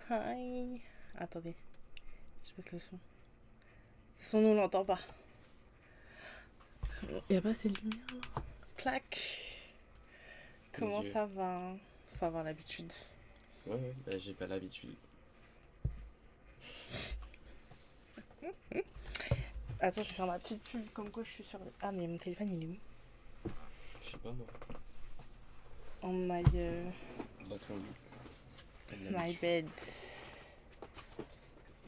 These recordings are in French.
Hi. Attendez, je baisse le son. De toute façon, nous on l'entend pas. Y'a pas assez de lumière là. Clac. Comment ça va? Faut avoir l'habitude. Ouais, bah j'ai pas l'habitude. Attends, je vais faire ma petite pub comme quoi je suis sur. Ah, mais mon téléphone il est où? Je sais pas moi. En my. Dans ton lit. My bed.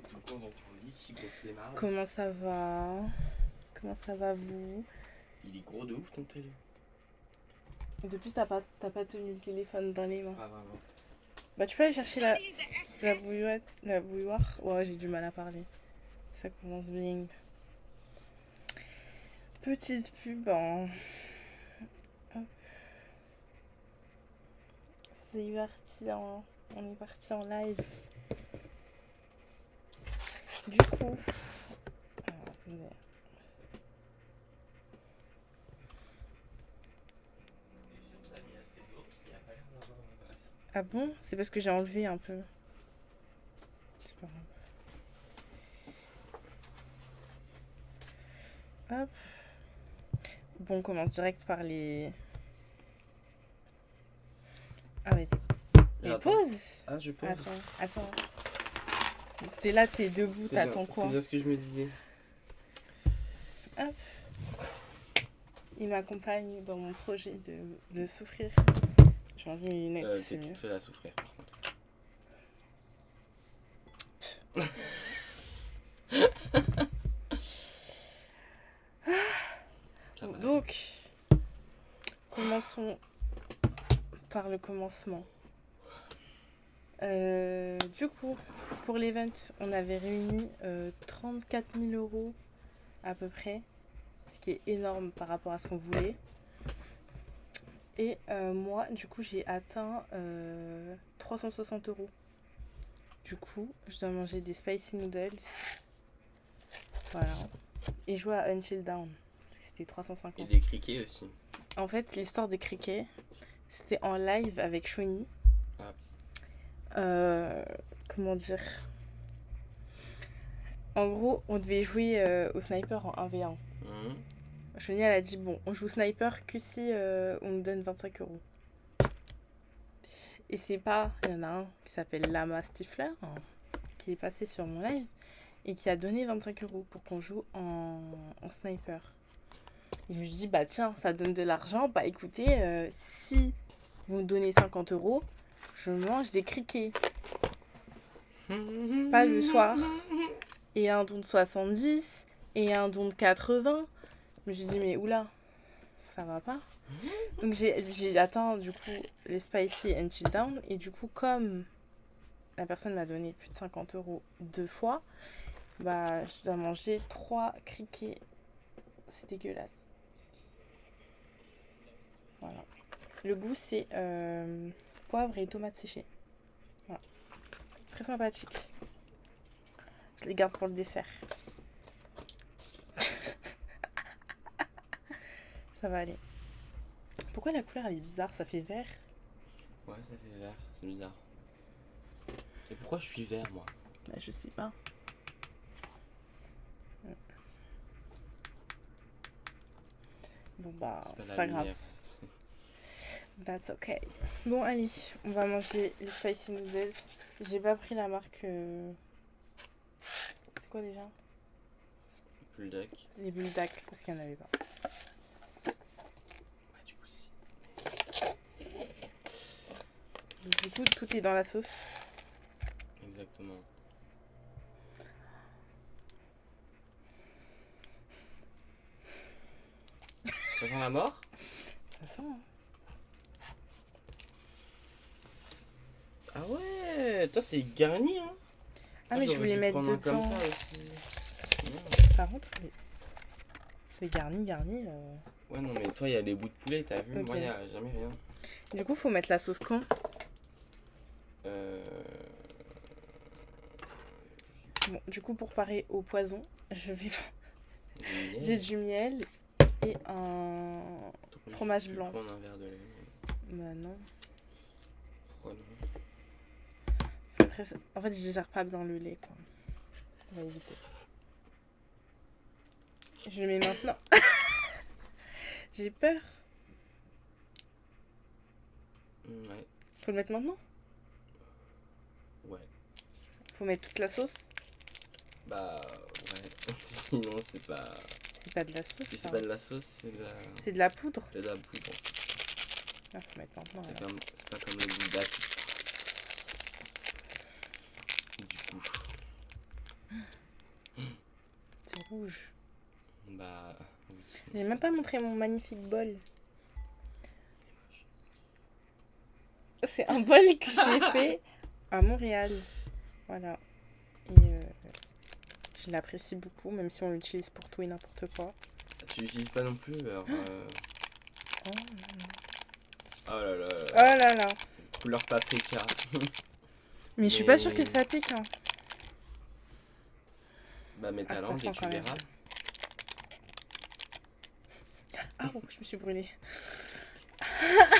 Tout le temps dans ton lit, qui grosse les marres. Comment ça va? Comment ça va vous? Il est gros de ouf ton télé. Depuis, t'as pas tenu le téléphone dans les mains. Pas vraiment. Bah, tu peux aller chercher la bouilloire. Ouais, j'ai du mal à parler. Ça commence bien. Petite pub en. Hop. On est parti en live. Du coup. Alors, attendez. Ah bon? C'est parce que j'ai enlevé un peu. C'est pas grave. Hop. Bon, on commence direct par les. Ah mais pause. Ah, je pose. Attends. T'es là, t'es debout, t'attends quoi? C'est bien ce que je me disais. Hop. Il m'accompagne dans mon projet de souffrir. J'ai envie mes lunettes, c'est T'es mieux. toute seule à souffrir par contre. Donc, commençons par le commencement. Du coup, pour l'event, on avait réuni 34 000 € à peu près, ce qui est énorme par rapport à ce qu'on voulait. Et moi, du coup, j'ai atteint 360 €. Du coup, je dois manger des spicy noodles. Voilà. Et jouer à Until Dawn. Parce que c'était 350. Et des criquets aussi. En fait, l'histoire des criquets, c'était en live avec Shoni. Comment dire? En gros, on devait jouer au sniper en 1v1. Shoni, elle a dit, bon, on joue sniper que si on nous donne 25 €. Et c'est pas... Il y en a un qui s'appelle Lama Stifler, qui est passé sur mon live, et qui a donné 25 € pour qu'on joue en sniper. Et je me suis dit, bah tiens, ça donne de l'argent. Bah écoutez, si vous me donnez 50 €, je mange des criquets. Pas le soir. Et un don de 70, et un don de 80. Je me suis dit, mais oula, ça va pas. Donc j'ai atteint du coup les spicy and chill down. Et du coup, comme la personne m'a donné plus de 50 € 2 fois, bah je dois manger 3 criquets. C'est dégueulasse. Voilà. Le goût, c'est poivre et tomates séchées. Voilà. Très sympathique. Je les garde pour le dessert. Ça va aller. Pourquoi la couleur elle est bizarre? Ça fait vert. Ouais, ça fait vert. C'est bizarre. Et pourquoi je suis vert, moi? Bah, je sais pas. Bon bah, c'est pas grave. That's okay. Bon, allez, on va manger les spicy noodles. J'ai pas pris la marque. C'est quoi déjà? Bulldog. Les Bulldog, parce qu'il y en avait pas. Ouais, du coup, si. Du coup, tout est dans la sauce. Exactement. Ça sent la mort? Ça sent, hein. Ah ouais, toi c'est garni, hein. Ah, mais je voulais mettre dedans. Comme ça aussi. Ça rentre, mais garni. Ouais, non, mais toi, il y a les bouts de poulet, t'as vu? Okay. Moi, il n'y a jamais rien. Du coup, faut mettre la sauce quand? Bon, du coup, pour parer au poison, je vais... J'ai du miel et un fromage blanc. Prendre un verre de lait. Bah non. Pourquoi non? Parce après, en fait, je digère pas bien le lait, quoi. On va éviter. Je le mets maintenant. J'ai peur. Ouais. Faut le mettre maintenant? Ouais. Faut mettre toute la sauce? Bah, ouais. Sinon, c'est pas. C'est pas de la sauce, Si ça. c'est pas de la sauce, c'est de la. C'est de la poudre? C'est de la poudre. Ah, faut mettre maintenant, C'est alors. c'est pas comme le buldak. Du coup. C'est rouge. Bah. Oui. J'ai même pas montré mon magnifique bol. C'est un bol que j'ai fait à Montréal. Voilà. Et je l'apprécie beaucoup, même si on l'utilise pour tout et n'importe quoi. Tu l'utilises pas non plus, alors. Oh, Oh là là. oh là là. Couleur paprika. Mais je suis pas sûre que ça pique, hein. Bah, mets ta Ah, ça langue sent et tu quand même. verras. Ah, oh, je me suis brûlée.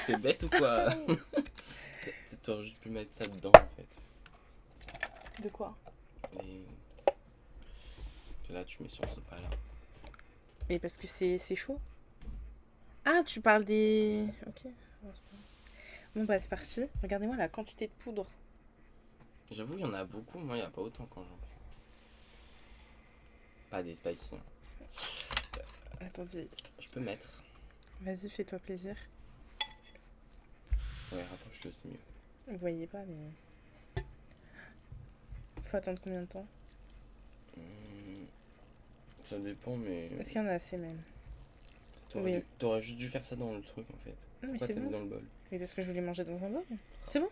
T'es bête ou quoi? T'aurais juste pu mettre ça dedans en fait. De quoi? Et là, tu mets sur ce pas là. Mais parce que c'est chaud. Ah, tu parles des... Ok. Bon, bah, c'est parti. Regardez-moi la quantité de poudre. J'avoue, il y en a beaucoup. Moi, il n'y a pas autant quand j'en prends. Pas des spicy. Hein. Attendez. Je peux mettre. Vas-y, fais-toi plaisir. Ouais, rapproche-le, c'est mieux. Vous voyez pas, mais... Faut attendre combien de temps? Ça dépend, mais. Est-ce qu'il y en a assez, même? T'aurais juste dû faire ça dans le truc en fait. Non, mais Pourquoi c'est t'as mis bon. dans le bol? Mais parce que je voulais manger dans un bol. C'est bon.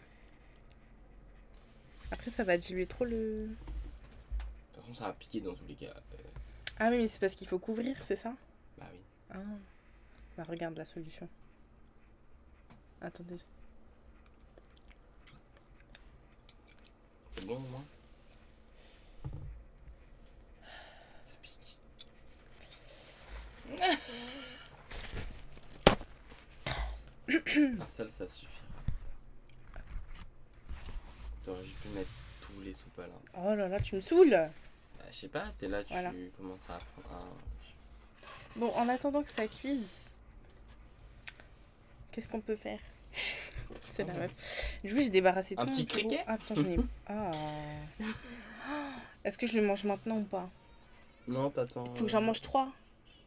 Après, ça va diluer trop le... De toute façon, ça va piquer dans tous les cas. Ah oui, mais c'est parce qu'il faut couvrir, c'est ça? Bah oui. Ah. Bah, regarde la solution. Attendez. C'est bon au moins? Ça pique. Un seul, ça suffira. T'aurais juste pu mettre tous les soupes là. Oh là là, tu me saoules! Je sais pas, t'es là, tu Voilà. commences à prendre un. Bon, en attendant que ça cuise, qu'est-ce qu'on peut faire? C'est la meuf. Du coup, j'ai débarrassé tout Un mon petit bureau. criquet? Ah putain, j'en ai... Ah. Est-ce que je le mange maintenant ou pas? Non, t'attends. Faut que j'en mange 3.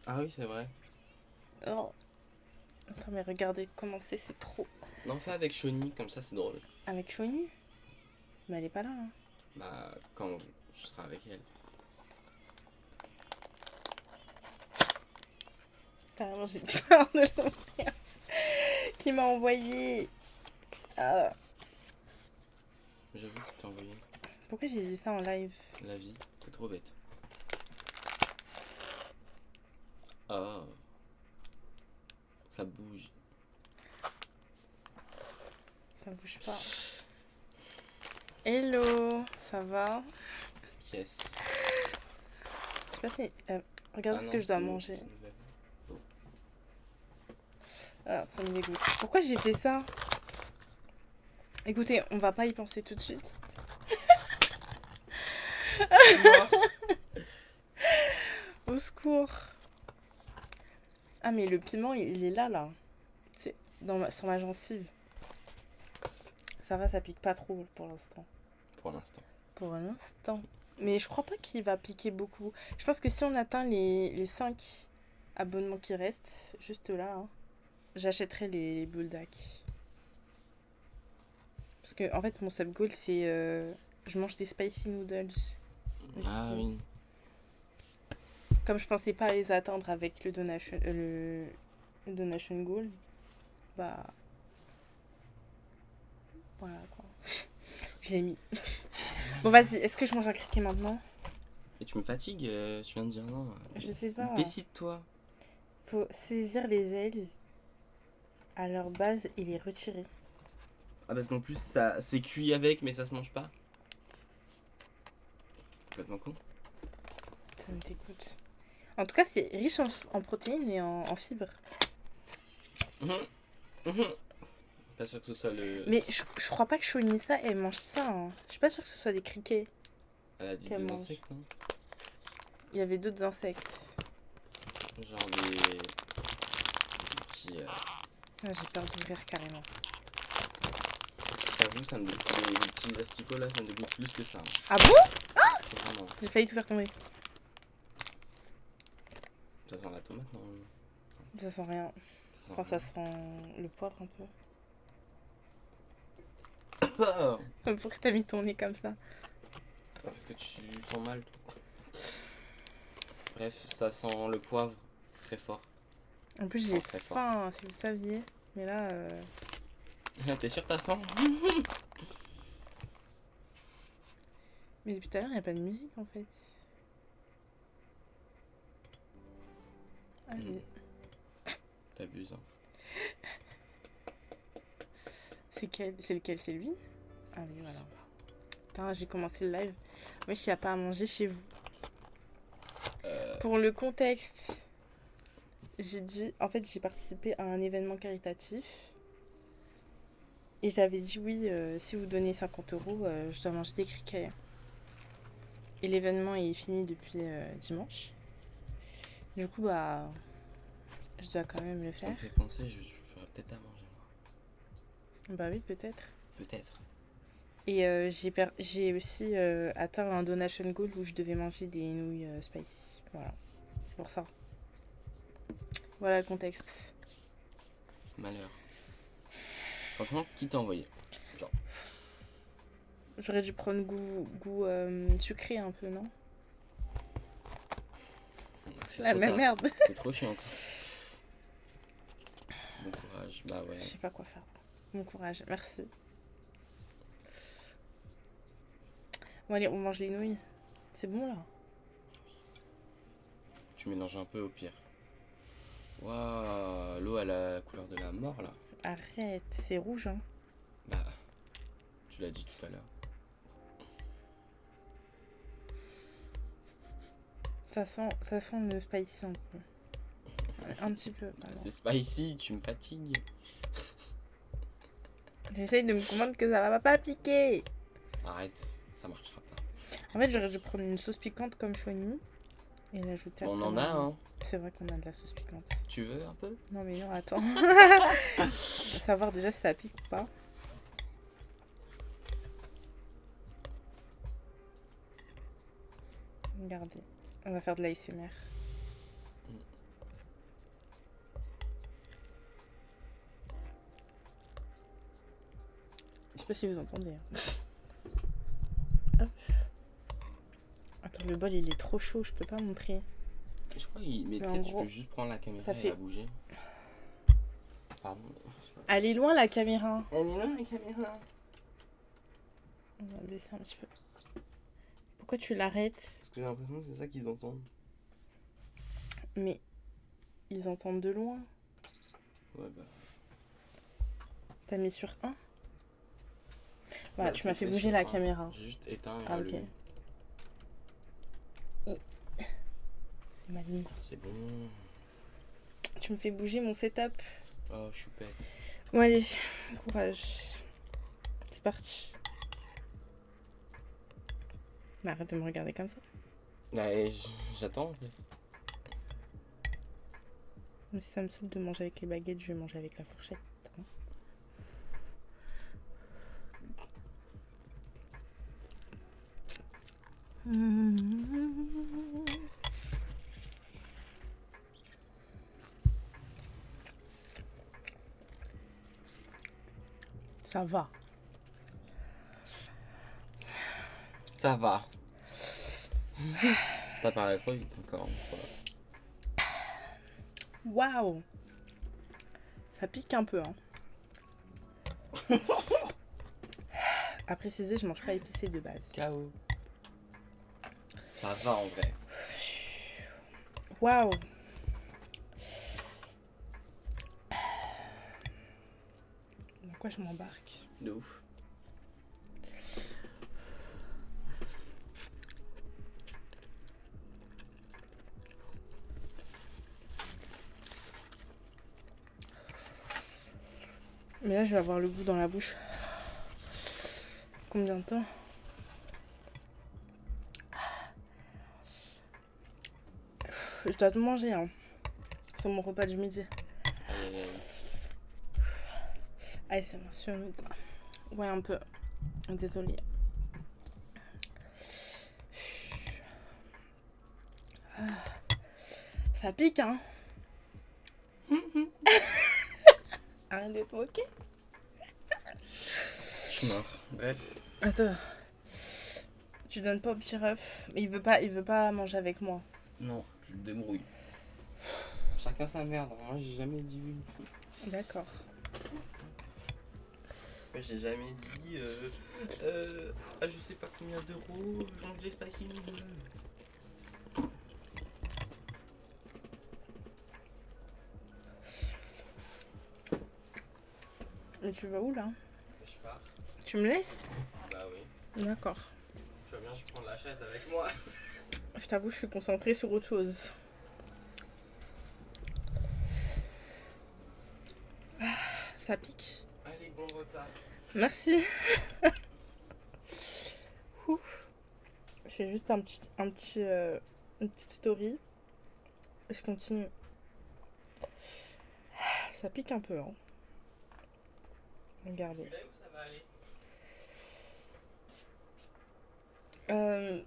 Ah oui, c'est vrai. Oh. Attends, mais regardez comment c'est trop. Non, fais avec Shoni, comme ça c'est drôle. Avec Chonu? Mais elle est pas là, hein. Bah, quand je serai avec elle. Carrément, j'ai peur de l'ouvrir. Qui m'a envoyé... Ah. J'avoue que t'as envoyé Pourquoi j'ai dit ça en live? la vie, t'es trop bête. Oh. Ça bouge. Ça bouge pas. Hello, ça va? Yes. Je sais pas si... regardez ce que je dois manger. Ah, ça me dégoûte. Pourquoi j'ai fait ça? Écoutez, on va pas y penser tout de suite. Au secours. Ah, mais le piment, il est là, là. C'est sur ma gencive. Ça va, ça pique pas trop pour l'instant. Pour l'instant. Pour l'instant. Mais je crois pas qu'il va piquer beaucoup. Je pense que si on atteint les 5 abonnements qui restent, juste là, hein, j'achèterai les bulldak. Parce que, en fait, mon sub goal, c'est... je mange des spicy noodles. Ah oui. Comme je pensais pas les atteindre avec le donation goal, bah... Voilà, quoi. Je l'ai mis. Bon, vas-y, est-ce que je mange un criquet maintenant? Et tu me fatigues, tu viens de dire non. Je sais pas. Décide-toi. Faut saisir les ailes à leur base et les retirer. Ah, parce qu'en plus, ça c'est cuit avec, mais ça se mange pas. Complètement con. Ça me dégoûte. En tout cas, c'est riche en protéines et en fibres. Pas sûr que ce soit le. Mais je crois pas que Shonissa, elle mange ça. Hein. Je suis pas sûre que ce soit des criquets. Elle a dit qu'elle des mange. insectes, non? Il y avait d'autres insectes. Genre des petits. Ah, j'ai peur d'ouvrir carrément. J'avoue, ça me dégoûte. Les petits asticots là, ça me dégoûte plus que ça. Hein. Ah bon? Vraiment. J'ai failli tout faire tomber. Ça sent la tomate, non? Ça sent rien. Ça Enfin, sent ça sent le poivre un peu. rien. Pourquoi t'as mis ton nez comme ça? Parce que tu sens mal tout. Bref, ça sent le poivre très fort. En plus, j'ai Très fort. faim, si vous saviez. Mais là, T'es sûr t'as faim? mais depuis tout à l'heure, il n'y a pas de musique en fait. Ah oui. T'abuses, hein. C'est lequel? C'est lui? Ah oui, voilà. Putain, j'ai commencé le live. Oui, il n'y a pas à manger chez vous. Pour le contexte, j'ai participé à un événement caritatif. Et j'avais dit oui, si vous donnez 50 euros, je dois manger des criquets. Et l'événement est fini depuis dimanche. Du coup, bah, je dois quand même le Ça me faire. fait penser, je ferais peut-être à manger moi. Bah oui, peut-être. Peut-être. Et j'ai aussi atteint un donation goal où je devais manger des nouilles spicy. Voilà, c'est pour ça. Voilà le contexte. Malheur. Franchement, qui t'a envoyé? Genre. J'aurais dû prendre goût sucré un peu, non? C'est La trop même tard. merde. C'est trop chiant. Bon courage. Bah ouais. Je sais pas quoi faire. Bon courage, merci. Bon allez, on mange les nouilles. C'est bon là? Tu mélanges un peu au pire. Waouh, l'eau a la couleur de la mort là. Arrête, c'est rouge hein. Bah, tu l'as dit tout à l'heure. Ça sent le spicy un peu. Un petit peu. Pardon. C'est spicy, tu me fatigues. J'essaye de me convaincre que ça va pas piquer. Arrête, ça marchera pas. En fait, j'aurais dû prendre une sauce piquante comme Chouani et l'ajouter On après en dans a, le- hein. C'est vrai qu'on a de la sauce piquante. Tu veux un peu? Non mais non, attends. On va savoir déjà si ça pique ou pas. Regardez, on va faire de l'ASMR. Je sais pas si vous entendez. Hein. Hop. Attends, le bol il est trop chaud, je peux pas montrer. Je crois qu'il. Mais tu en sais, tu gros, peux juste prendre la caméra ça et fait- la bouger. Pardon. Elle est loin la caméra. Elle est là la caméra. On va baisser un petit peu. Pourquoi tu l'arrêtes? Parce que j'ai l'impression que c'est ça qu'ils entendent. Mais ils entendent de loin. Ouais, bah. T'as mis sur 1? Voilà, Bah, tu m'as fait c'était bouger sur la un. caméra. J'ai juste éteint et Ah, ok. allumé. C'est mal mis. C'est bon. Tu me fais bouger mon setup. Oh, je suis pète. Bon allez, courage. C'est parti. Mais arrête de me regarder comme ça. Ouais, j'attends en fait. Même si ça me saoule de manger avec les baguettes, je vais manger avec la fourchette. Hein. Ça va. Ça va. T'as parlé trop vite encore. Waouh. Ça pique un peu. Hein. À préciser, je mange pas épicé de base. KO. Ça va en vrai. Waouh. Dans quoi je m'embarque? De ouf. Mais là, je vais avoir le goût dans la bouche. Combien de temps? Je dois tout manger, hein. C'est mon repas du midi. Allez, c'est sur nous, quoi. Ouais, un peu. Désolée. Ça pique, hein. Arrête de te moquer. Je suis mort. Bref. Attends. Tu donnes pas au petit ref. Mais il veut pas manger avec moi. Non, je me débrouille. Chacun sa merde. Moi, j'ai jamais dit oui. D'accord. Moi, j'ai jamais dit je sais pas combien d'euros, j'ai spicy noodle. Mais tu vas où là? Je pars. Tu me laisses? Bah oui. D'accord. Je vois bien, je prends la chaise avec moi. Je t'avoue, je suis concentrée sur autre chose. Ça pique. Allez, bon repas. Merci. Je fais juste une petite story. Et je continue. Ça pique un peu, hein. Regardez. Tu l'as où ça va aller?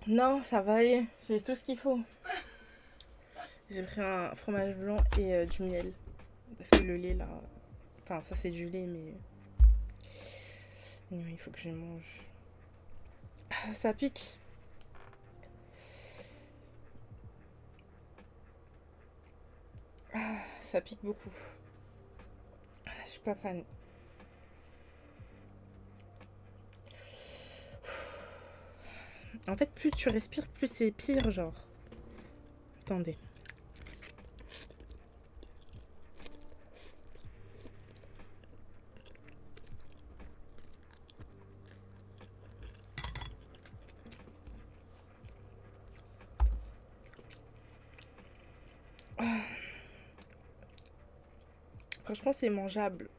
Non, ça va aller. J'ai tout ce qu'il faut. J'ai pris un fromage blanc et du miel. Parce que le lait, là... Enfin, ça, c'est du lait, mais... Non, il faut que je mange. Ah, ça pique. Ah, ça pique beaucoup. Ah, je suis pas fan. En fait, plus tu respires, plus c'est pire, genre. Attendez. Franchement, c'est mangeable.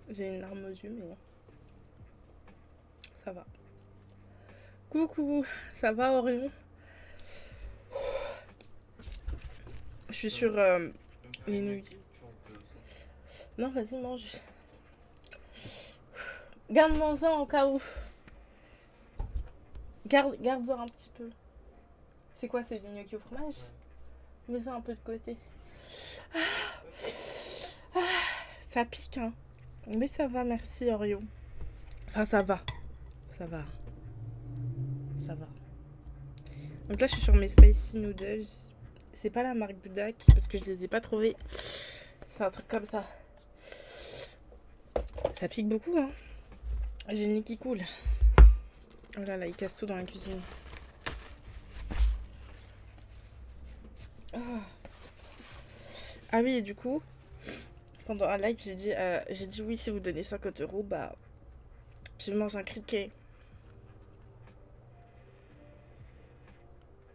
J'ai une larme aux yeux, mais bon. Ça va. Coucou, ça va Orion? Je suis sur les nouilles. Non, vas-y, mange. Garde-moi ça au cas où. Garde-en un petit peu. C'est quoi, c'est du gnocchi au fromage? Mets ça un peu de côté. Ça pique, hein. Mais ça va, merci Orion. Enfin, ça va. Ça va. Ça va. Donc là, je suis sur mes spicy noodles. C'est pas la marque Budak parce que je les ai pas trouvés. C'est un truc comme ça. Ça pique beaucoup, hein. J'ai le nez qui coule. Oh là là, il casse tout dans la cuisine. Oh. Ah oui, et du coup, pendant un live, j'ai dit oui, si vous donnez 50 €, bah, je mange un criquet.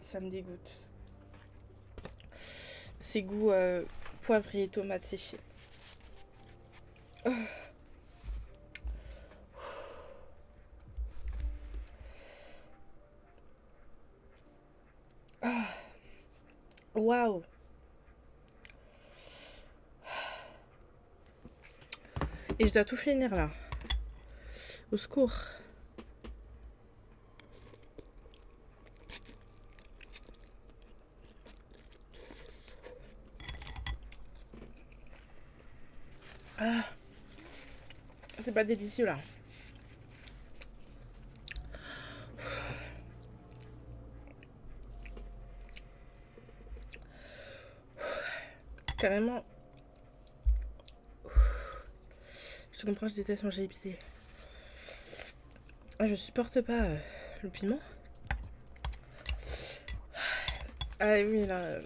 Ça me dégoûte. C'est goût poivre et tomate séchée. Oh. Waouh. Et je dois tout finir là. Au secours. Ah. C'est pas délicieux là. Carrément. Je comprends, je déteste manger épicé. Je supporte pas le piment. Ah oui, là.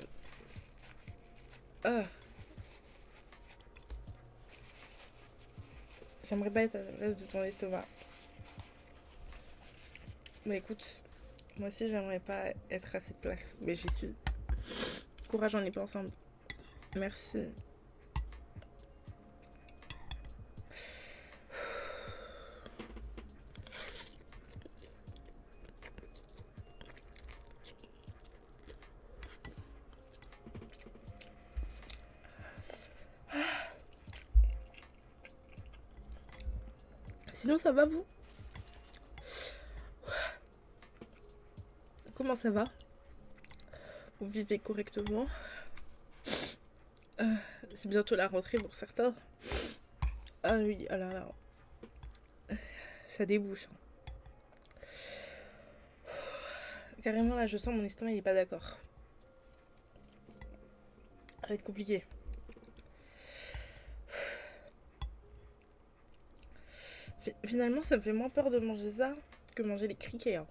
Ah. J'aimerais pas être à la place de ton estomac. Mais écoute, moi aussi j'aimerais pas être à cette place. Mais j'y suis. Courage, on est pas ensemble. Merci. Sinon, ça va vous? Comment ça va? Vous vivez correctement? C'est bientôt la rentrée pour certains. Ah oui, alors là, ça débouche. Carrément là, je sens mon estomac, il est pas d'accord. Ça va être compliqué. Finalement, ça me fait moins peur de manger ça que manger les criquets. Hein.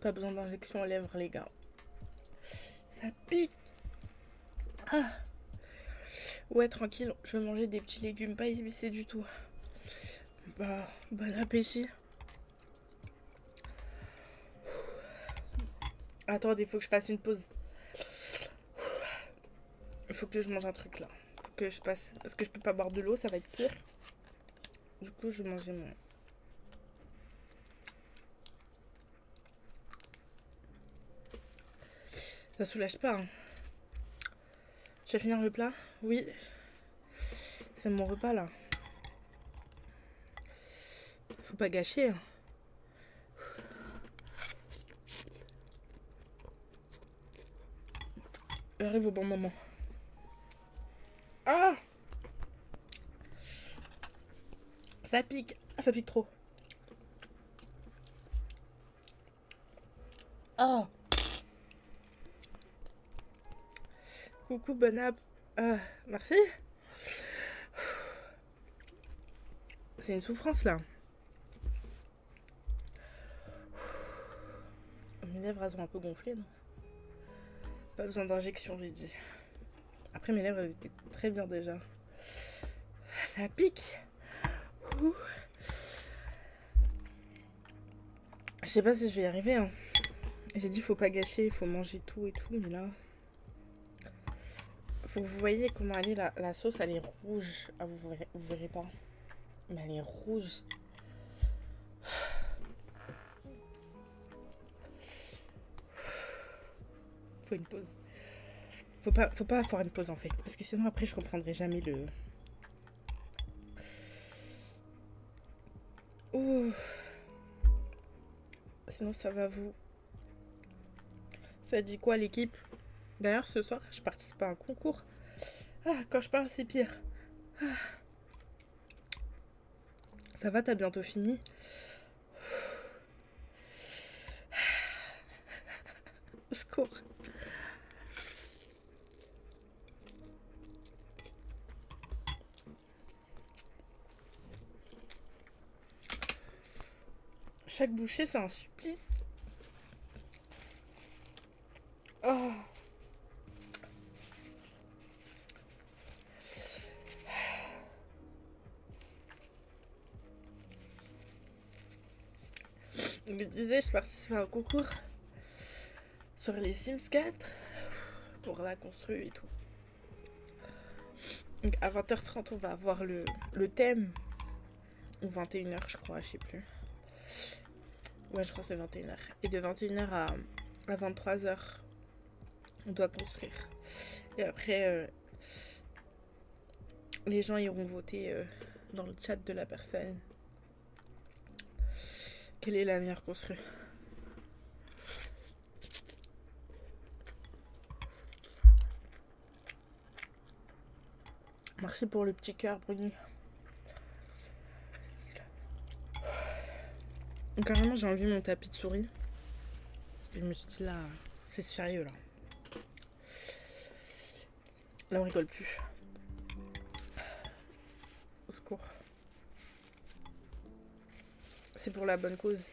Pas besoin d'injection aux lèvres, les gars. Ça pique. Ah. Ouais, tranquille, je vais manger des petits légumes pas épicés du tout. Bah, bon appétit. Attendez, il faut que je fasse une pause. Il faut que je mange un truc là. Faut que je passe. Parce que je peux pas boire de l'eau, ça va être pire. Du coup, je vais manger mon. Ça soulage pas. Hein. Je vais finir le plat? Oui. C'est mon repas là. Faut pas gâcher. Hein. J'arrive au bon moment. Ah! Ça pique. Ça pique trop. Ah! Coucou, bonne app. Merci. C'est une souffrance là. Mes lèvres, elles ont un peu gonflé, non? Pas besoin d'injection, j'ai dit. Après, mes lèvres, elles étaient très bien déjà. Ça pique. Ouh. Je sais pas si je vais y arriver. Hein. J'ai dit, faut pas gâcher, faut manger tout et tout, mais là... Faut que vous voyez comment elle est, la sauce, elle est rouge. Ah, vous verrez pas. Mais elle est rouge. Faut une pause. Faut pas faire une pause en fait. Parce que sinon après je reprendrai jamais le... Ouh. Sinon ça va vous. Ça dit quoi l'équipe? D'ailleurs ce soir je participe à un concours. Ah, quand je parle c'est pire. Ah. Ça va, t'as bientôt fini? Au secours. Chaque bouchée, c'est un supplice. Oh. Je me disais, je participe à un concours sur les Sims 4 pour la construire et tout. Donc à 20h30, on va avoir le thème. Ou 21h, je crois, je sais plus. Ouais, je crois que c'est 21h. Et de 21h à 23h, on doit construire. Et après, les gens iront voter dans le chat de la personne. Quelle est la meilleure construite? Merci pour le petit cœur, Bruni. Carrément, j'ai enlevé mon tapis de souris. Parce que je me suis dit, là, c'est sérieux, là. Là, on rigole plus. Au secours. C'est pour la bonne cause.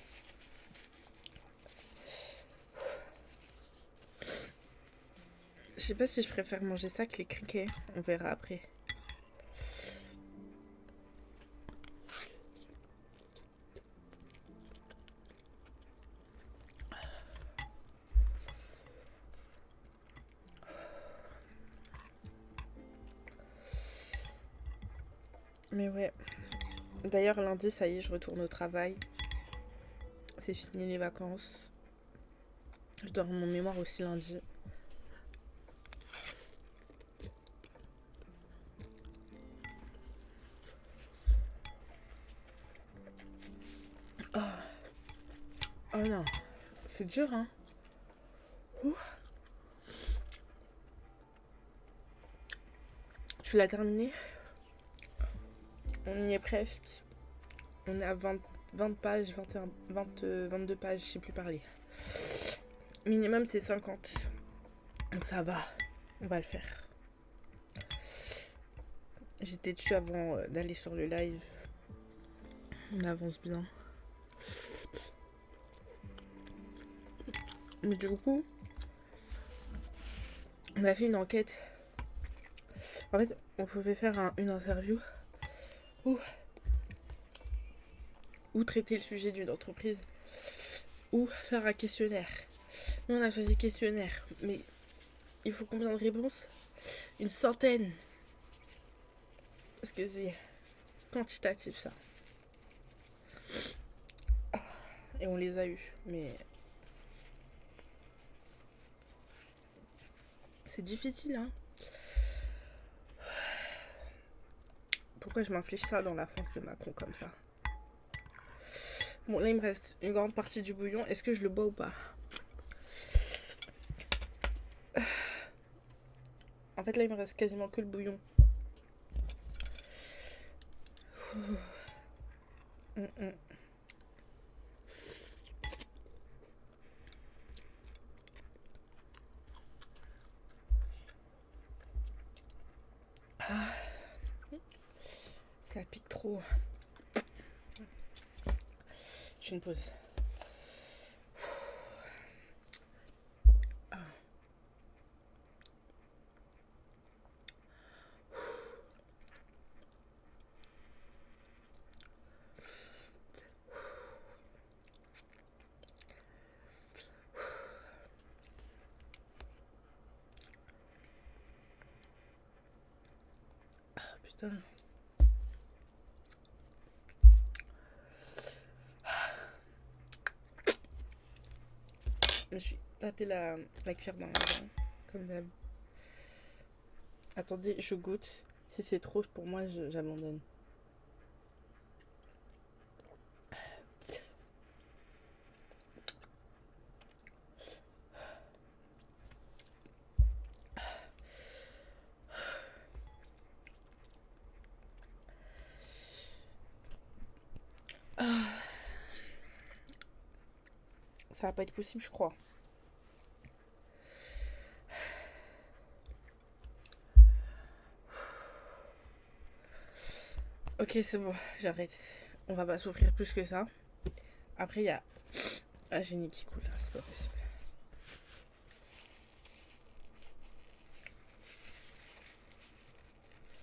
Je sais pas si je préfère manger ça que les criquets. On verra après. Mais ouais. D'ailleurs, lundi, ça y est, je retourne au travail. C'est fini les vacances. Je dois rendre mon mémoire aussi lundi. Oh, oh non, c'est dur, hein. Ouh. Tu l'as terminé? On y est presque. On est à 20 pages, 21, 20, 22 pages, je sais plus parler. Minimum, c'est 50. Donc ça va, on va le faire. J'étais dessus avant d'aller sur le live. On avance bien. Mais du coup, on a fait une enquête. En fait, on pouvait faire une interview ou traiter le sujet d'une entreprise ou faire un questionnaire. Nous, on a choisi questionnaire. Mais il faut combien de réponses? Une centaine. Parce que c'est quantitatif, ça. Et on les a eus. Mais c'est difficile, hein. Pourquoi je m'inflige ça dans la France de Macron comme ça? Bon, là, il me reste une grande partie du bouillon. Est-ce que je le bois ou pas? En fait, là, il me reste quasiment que le bouillon. Ah, ça pique trop. Je fais une pause. Putain. Je me suis tapé la cuillère dans la dent, comme d'hab. Attendez, je goûte. Si c'est trop, pour moi, j'abandonne. Ça va pas être possible, je crois. Ok, c'est bon, j'arrête. On va pas souffrir plus que ça. Après, il y a un génie qui coule, c'est pas possible.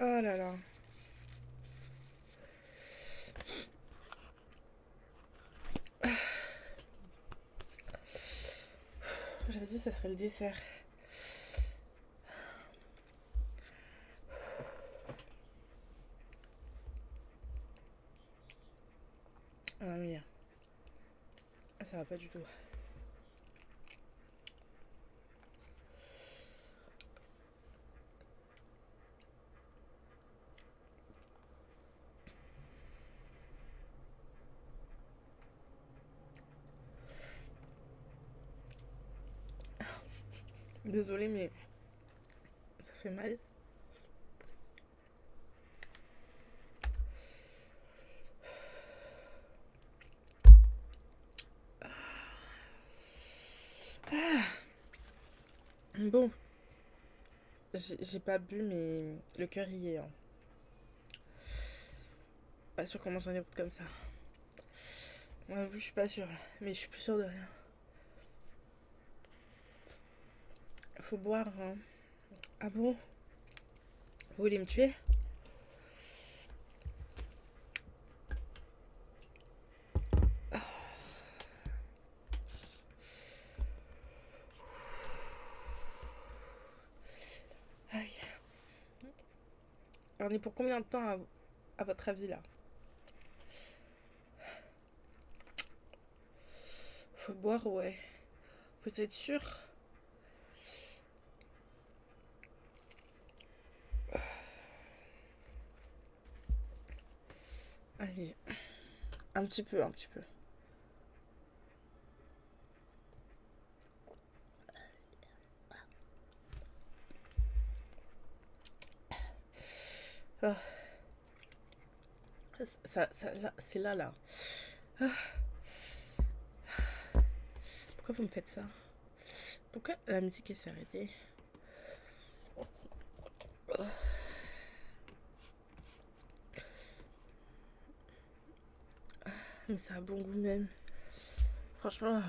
Oh là là. J'avais dit que ça serait le dessert. Ah oui. Ça va pas du tout. Désolée, mais ça fait mal. Bon, j'ai pas bu, mais le cœur y est. Hein. Pas sûr comment j'en ai route comme ça. Moi, je suis pas sûre, mais je suis plus sûre de rien. Faut boire. Hein. Ah bon? Vous voulez me tuer? Aïe. Alors, on est pour combien de temps À votre avis là? Faut boire, ouais. Vous êtes sûr? Allez, un petit peu, un petit peu. Ah. C'est là. Ah. Pourquoi vous me faites ça? Pourquoi la musique s'est arrêtée? Mais ça a bon goût même. Franchement, tout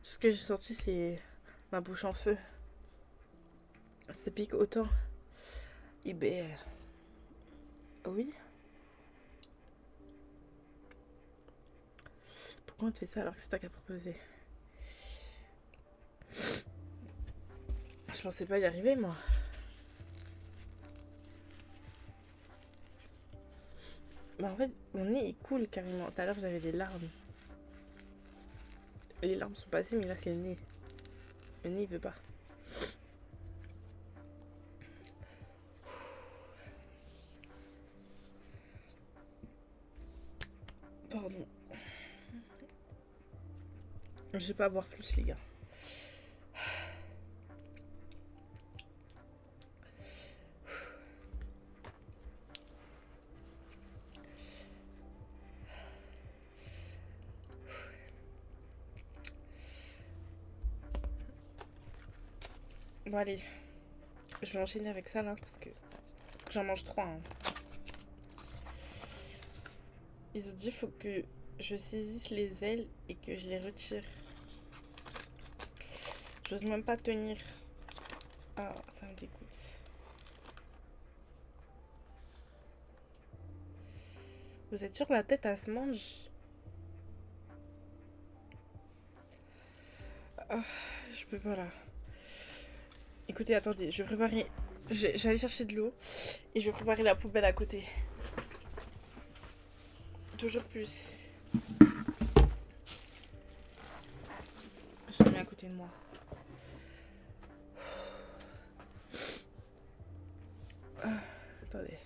ce que j'ai senti, c'est ma bouche en feu. Ça pique autant. Et ben, oui. Pourquoi on te fait ça alors que c'est toi qui as proposé? Je pensais pas y arriver, moi. Bah en fait, mon nez il coule carrément. Tout à l'heure, j'avais des larmes. Les larmes sont passées, mais là, c'est le nez. Le nez, il veut pas. Pardon. Je vais pas boire plus, les gars. Bon, allez. Je vais enchaîner avec ça, là, parce que j'en mange 3. Hein. Ils ont dit qu'il faut que je saisisse les ailes et que je les retire. J'ose même pas tenir. Ah, ça me dégoûte. Vous êtes sûr que la tête, elle se mange? Ah, je peux pas, là. Écoutez, attendez, je vais préparer... Je vais aller chercher de l'eau et je vais préparer la poubelle à côté. Toujours plus. Je la mets à côté de moi. Attendez.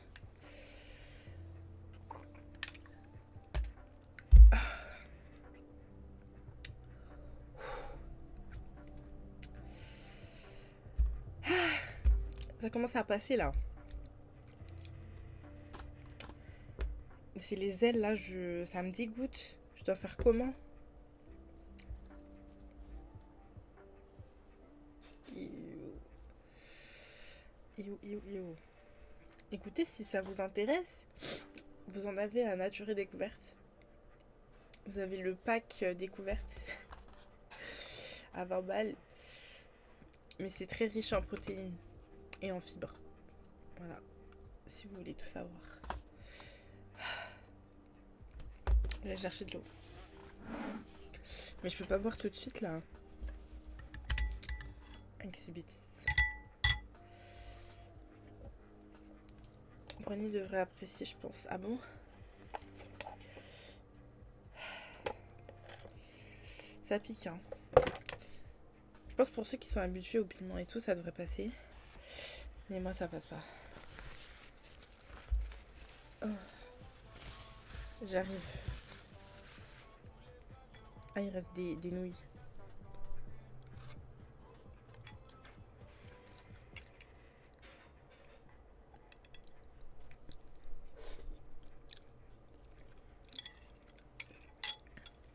Ça commence à passer là. C'est les ailes là, ça me dégoûte. Je dois faire comment? Écoutez, si ça vous intéresse, vous en avez à Nature et Découverte. Vous avez le pack découverte à 20 balles. Mais c'est très riche en protéines et en fibres. Voilà, si vous voulez tout savoir. Je vais chercher de l'eau. Mais je peux pas boire tout de suite là. Avec ces bêtises. Bronnie devrait apprécier, je pense. Ah bon? Ça pique, hein. Je pense pour ceux qui sont habitués au piment et tout, ça devrait passer. Mais moi, ça passe pas. Oh. J'arrive. Ah, il reste des nouilles.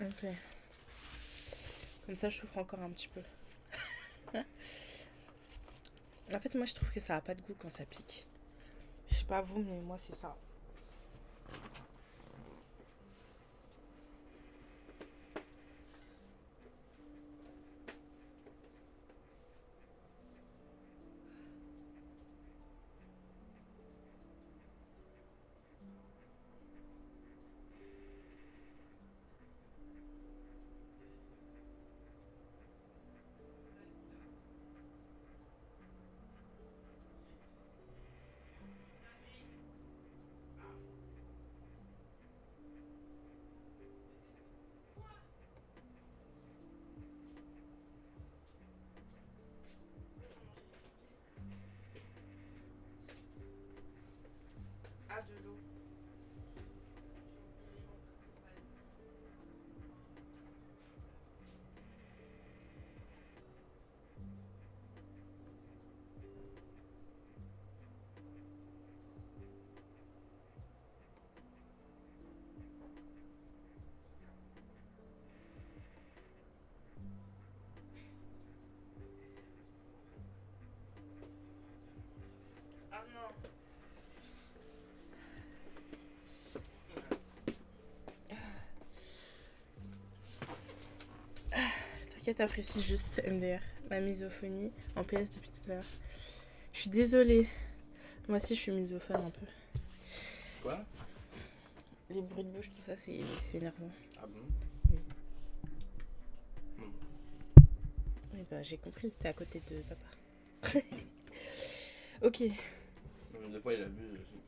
Ok. Comme ça, je souffre encore un petit peu. En fait, moi, je trouve que ça a pas de goût quand ça pique. Je sais pas vous, mais moi, c'est ça. T'inquiète, t'apprécies juste MDR. Ma misophonie en PS depuis tout à l'heure. Je suis désolée. Moi aussi, je suis misophone un peu. Quoi? Les bruits de bouche, tout ça, c'est énervant. Ah bon? Oui. Non. Oui, bah j'ai compris, t'es à côté de papa. Ok. Non, mais des fois, il abuse aussi.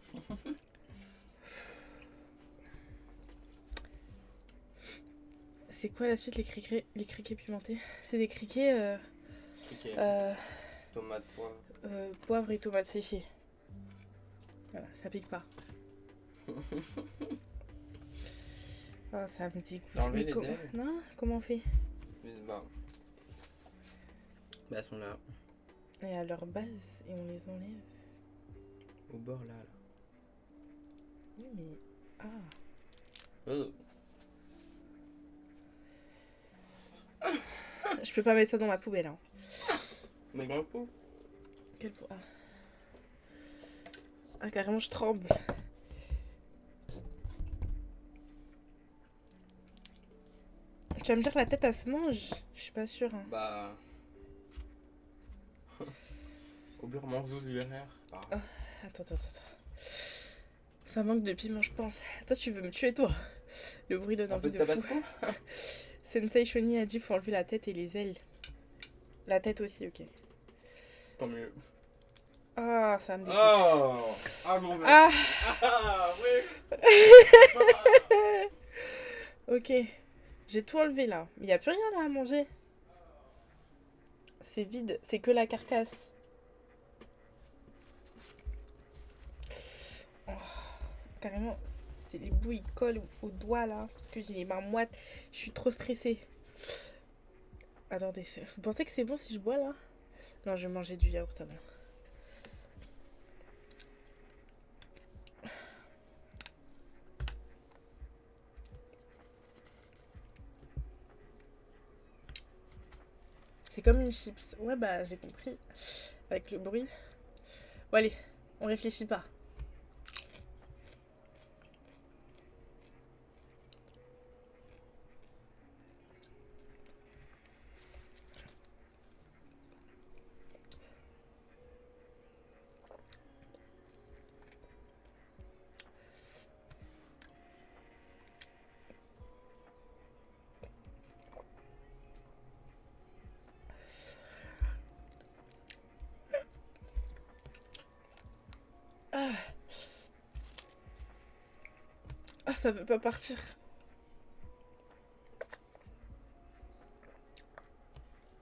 C'est quoi la suite, les criquets pimentés? C'est des criquets Ok. Tomate, poivre. poivre et tomates séchées. Voilà, ça pique pas. Ah, ça me dégoûte. T'as enlevé Mais les ailes? Non, comment on fait? Bah, elles sont là, Et à leur base, et on les enlève. au bord là. Oui, mais... Ah. Oh. Je peux pas mettre ça dans ma poubelle, hein. Mais grand pot. Quel ah. Ah, carrément, je tremble. Tu vas me dire que la tête, elle se mange? Je suis pas sûre, hein. Bah. Au beurre mangeau littéraire. Ah. Attends. Ça manque de piment, je pense. Toi, tu veux me tuer, toi? Le bruit donne Un envie peu de de fou. tabasco? Sensei Shoni a dit faut enlever la tête et les ailes. La tête aussi, ok. Tant mieux. Ah, ça me dégoûte. Oh! Ah, mon verre. Ah, Ah, oui! ok. J'ai tout enlevé là. Il n'y a plus rien là à manger. C'est vide. C'est que la carcasse. Oh, carrément, c'est les bouts ils collent aux doigts là. Parce que j'ai les mains moites. Je suis trop stressée. Attendez, vous pensez que c'est bon si je bois là? Non, je vais manger du yaourt avant. C'est comme une chips. Ouais, bah j'ai compris. Avec le bruit. Bon, allez, on réfléchit pas. Ah, ça veut pas partir.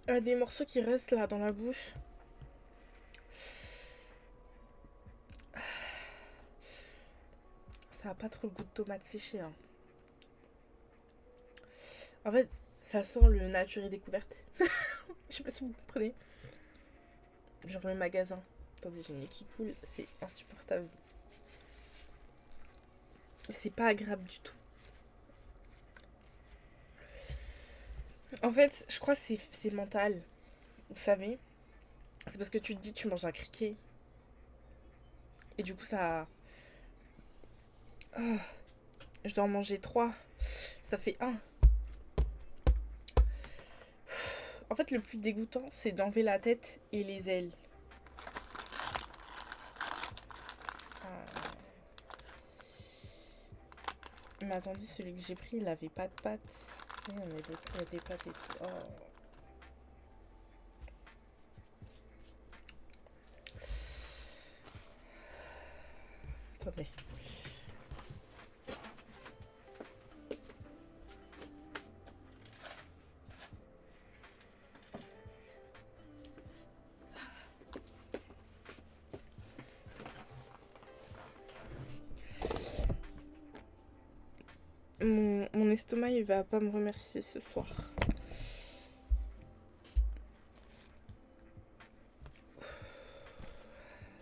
Ah, des morceaux qui restent là dans la bouche. Ça a pas trop le goût de tomate séchée, hein. En fait, ça sent le nature et découverte. Je sais pas si vous comprenez. Genre le magasin. Attendez, j'ai une nez qui coule, c'est insupportable. C'est pas agréable du tout. En fait, je crois que c'est mental. Vous savez, c'est parce que tu te dis tu manges un criquet. Et du coup, ça... Oh, je dois en manger 3. Ça fait 1. En fait, le plus dégoûtant, c'est d'enlever la tête et les ailes. Mais attendez, celui que j'ai pris, il avait pas de pâtes. Oui, on a d'autres, il y a des pâtes et tout. Oh. Attendez. Mon estomac, il va pas me remercier ce soir.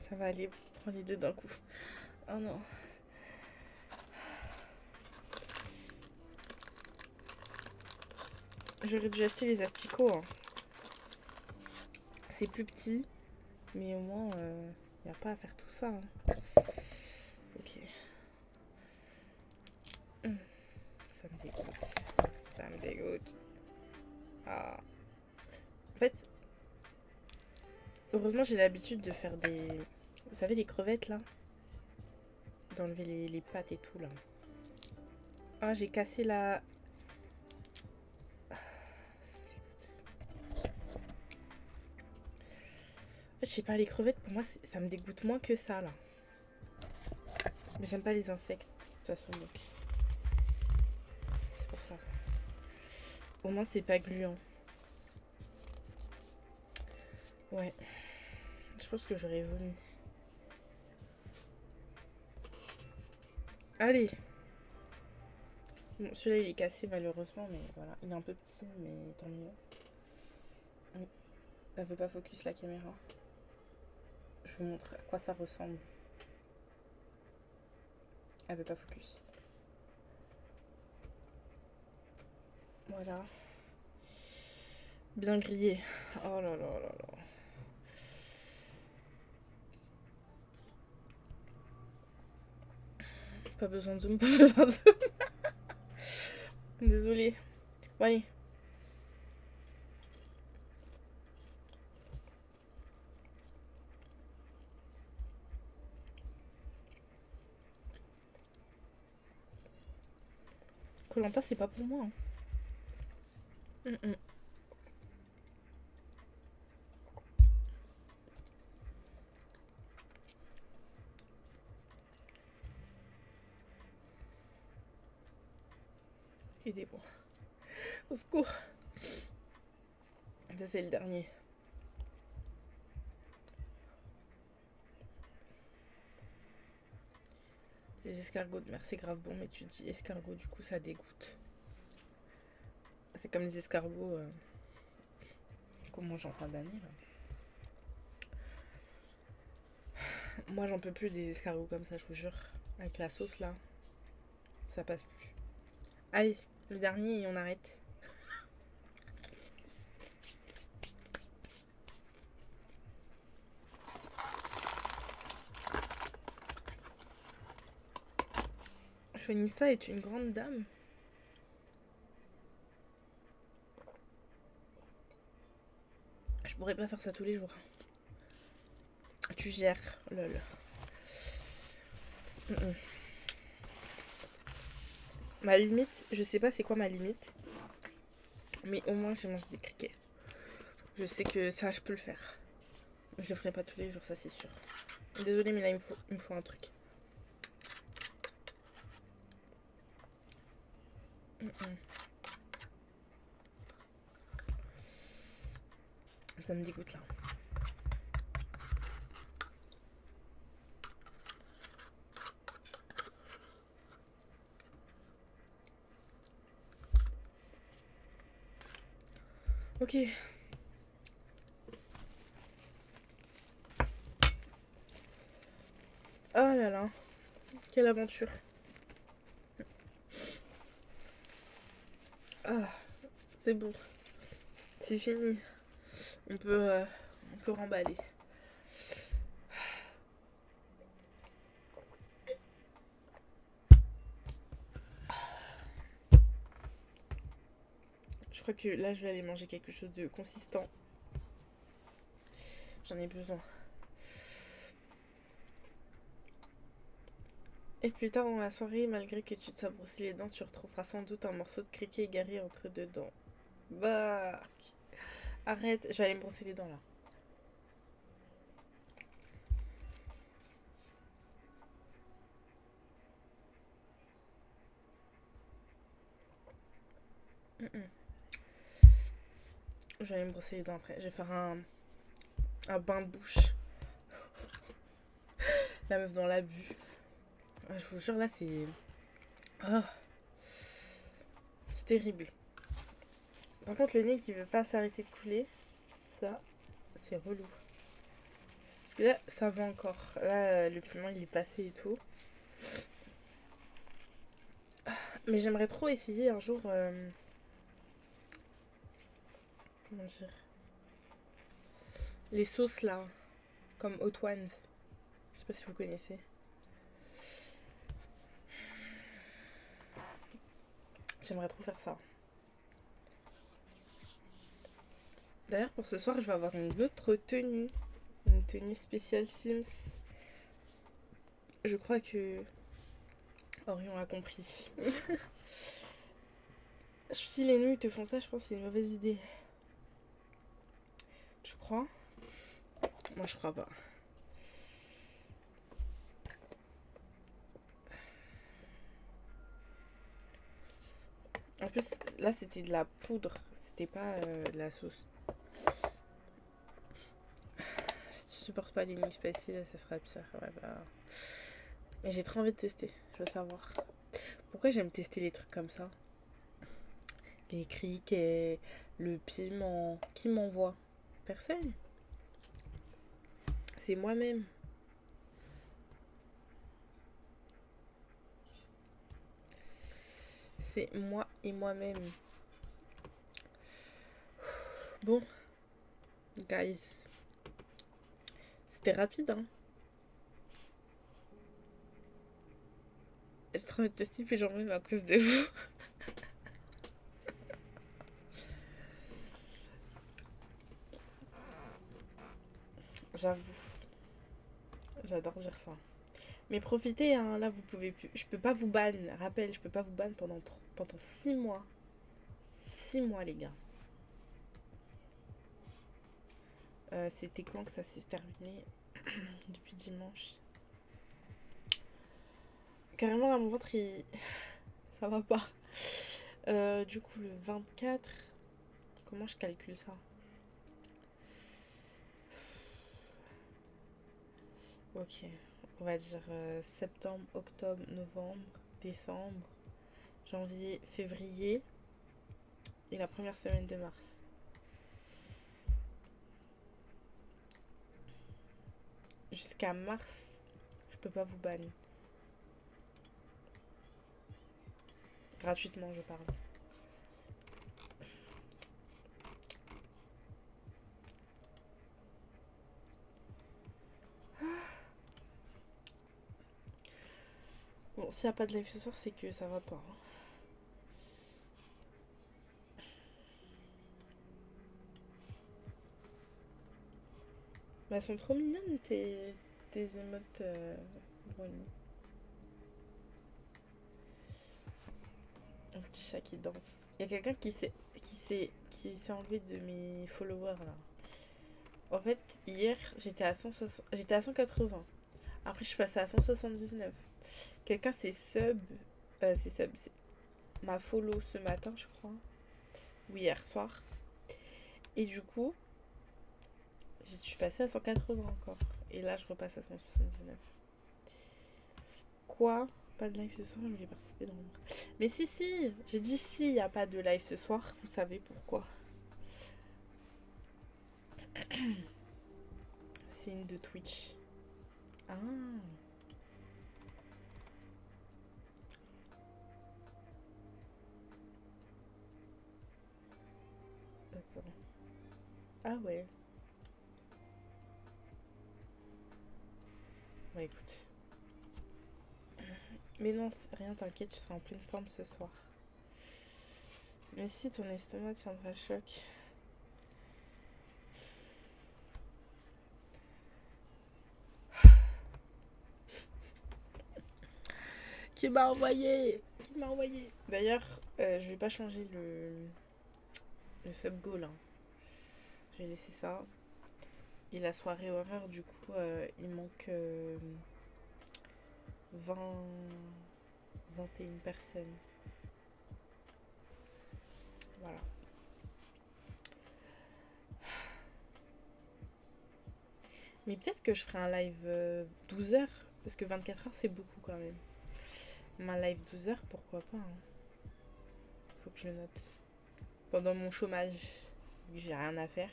Ça va aller, prends les deux d'un coup. Oh non. J'aurais dû acheter les asticots, hein. C'est plus petit, mais au moins, y a pas à faire tout ça, hein. Ok. Ça me dégoûte. Ça me dégoûte. Ah. En fait, heureusement, j'ai l'habitude de faire des... Vous savez, les crevettes, là? D'enlever les pattes et tout, là. Ah, j'ai cassé la... En fait, je sais pas, les crevettes, pour moi, ça me dégoûte moins que ça, là. Mais j'aime pas les insectes, de toute façon, donc... C'est pour ça. Au moins, c'est pas gluant. Ouais. Je pense que j'aurais vomi. Allez. Bon, celui-là, il est cassé, malheureusement, mais voilà. Il est un peu petit, mais tant mieux. Elle veut pas focus la caméra. Je vous montre à quoi ça ressemble. Elle veut pas focus. Voilà. Bien grillé. Oh là là là là. Pas besoin de zoom, pas besoin de zoom. Désolée. Bon, allez. Koh-Lanta, c'est pas pour moi. Hein. Aidez-moi. Au secours. Ça, c'est le dernier. Les escargots de mer, c'est grave bon, mais tu dis escargot, du coup, ça dégoûte. C'est comme les escargots qu'on mange en fin d'année, là. Moi, j'en peux plus des escargots comme ça, je vous jure. Avec la sauce, là, ça passe plus. Allez, le dernier et on arrête. Chonissa est une grande dame. Je pourrais pas faire ça tous les jours. Tu gères, lol. Ma limite, je sais pas c'est quoi ma limite. Mais au moins j'ai mangé des criquets. Je sais que ça je peux le faire. Je le ferai pas tous les jours, ça c'est sûr. Désolée mais là il me faut un truc. Ça me dégoûte là. Ok. Oh là là. Quelle aventure. Ah, c'est bon. C'est fini. On peut remballer. Je crois que là je vais aller manger quelque chose de consistant. J'en ai besoin. Et plus tard dans la soirée, malgré que tu te sois brossé les dents, tu retrouveras sans doute un morceau de criquet égaré entre deux dents. Bah, arrête, je vais aller me brosser les dents là. Je vais aller me brosser les dents après. Je vais faire un bain de bouche. La meuf dans l'abus. Je vous jure, là, c'est... Oh. C'est terrible. Par contre, le nez qui veut pas s'arrêter de couler, ça, c'est relou. Parce que là, ça va encore. Là, le piment, il est passé et tout. Mais j'aimerais trop essayer un jour... Comment dire? Les sauces, là. Comme Hot Ones. Je sais pas si vous connaissez. J'aimerais trop faire ça. D'ailleurs, pour ce soir, je vais avoir une autre tenue. Une tenue spéciale Sims. Je crois que Orion a compris. Si les nouilles te font ça, je pense que c'est une mauvaise idée. Tu crois? Moi, je crois pas. En plus, là, c'était de la poudre. C'était pas de la sauce. Si tu supportes pas les nouilles spicy, là, ça sera pire. Ouais, bah... Mais j'ai trop envie de tester. Je veux savoir. Pourquoi j'aime tester les trucs comme ça? Les criquets, le piment. Qui m'envoie? Personne. C'est moi-même. C'est moi et moi-même. Bon, guys. C'était rapide, hein. J'ai trop envie de tester, puis j'en même à cause de vous. J'avoue. J'adore dire ça. Mais profitez, hein, là vous pouvez plus. Je peux pas vous ban. Rappel, je peux pas vous ban pendant 6 mois. 6 mois, les gars. C'était quand que ça s'est terminé? Depuis dimanche. Carrément, là, mon ventre, il... ça va pas. Du coup, le 24... Comment je calcule ça? Ok. On va dire septembre, octobre, novembre, décembre, janvier, février et la première semaine de mars. Jusqu'à mars, je peux pas vous ban. Gratuitement, je parle. Bon, s'il n'y a pas de live ce soir, c'est que ça va pas, hein. Bah, elles sont trop mignonnes, tes émotes brownie. Un petit chat qui danse. Il y a quelqu'un qui s'est enlevé de mes followers là. En fait, hier, j'étais à 180. Après, je suis passée à 179. Quelqu'un m'a follow ce matin, je crois. Ou hier soir. Et du coup, je suis passée à 180 encore. Et là, je repasse à 179. Quoi? Pas de live ce soir, je voulais participer dans l'ombre. Mais si, j'ai dit si, il n'y a pas de live ce soir, vous savez pourquoi. C'est une de Twitch. Ah. D'accord. Ah ouais. Bah écoute. Mais non, rien, t'inquiète, tu seras en pleine forme ce soir. Mais si, ton estomac tiendra le choc. Qui m'a envoyé? D'ailleurs, je vais pas changer le sub goal, hein. Je vais laisser ça. Et la soirée horreur, du coup, il manque 20... 21 personnes. Voilà. Mais peut-être que je ferai un live 12 heures. Parce que 24 heures, c'est beaucoup quand même. Mais un live 12 heures, pourquoi pas, hein. Faut que je le note. Pendant mon chômage, vu que j'ai rien à faire.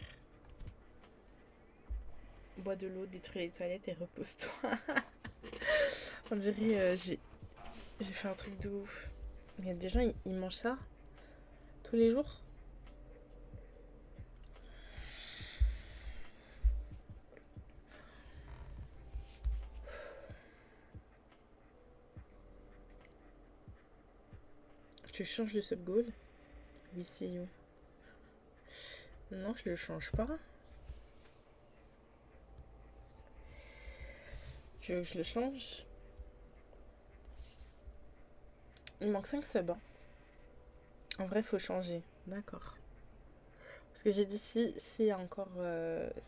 Bois de l'eau, détruis les toilettes et repose-toi. On dirait j'ai fait un truc de ouf. Il y a des gens, ils mangent ça tous les jours. Tu changes de sub goal? Oui, see you. Non, je le change pas. Tu veux que je le change? Il manque 5 subs. Hein. En vrai, faut changer. D'accord. Parce que j'ai dit s'il y a encore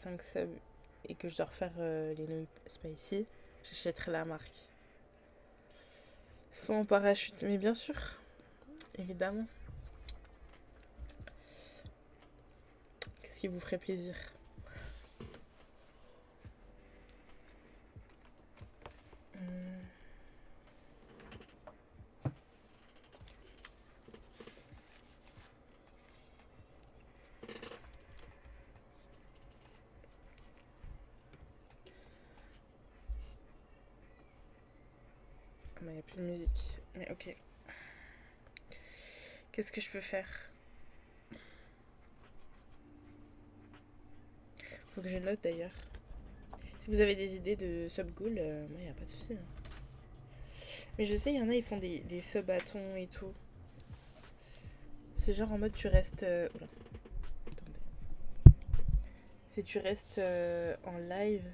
5 subs et que je dois refaire les nouilles spicy, j'achèterai la marque. Soit en parachute, mais bien sûr, évidemment. Qu'est-ce qui vous ferait plaisir? Ah, mais il n'y a plus de musique. Mais ok. Qu'est-ce que je peux faire? Faut que je note d'ailleurs. Si vous avez des idées de sub-goal, moi, il n'y a pas de souci. Hein. Mais je sais, il y en a, ils font des sub-bâtons et tout. C'est genre en mode tu restes. Oula. Attendez. Si tu restes en live.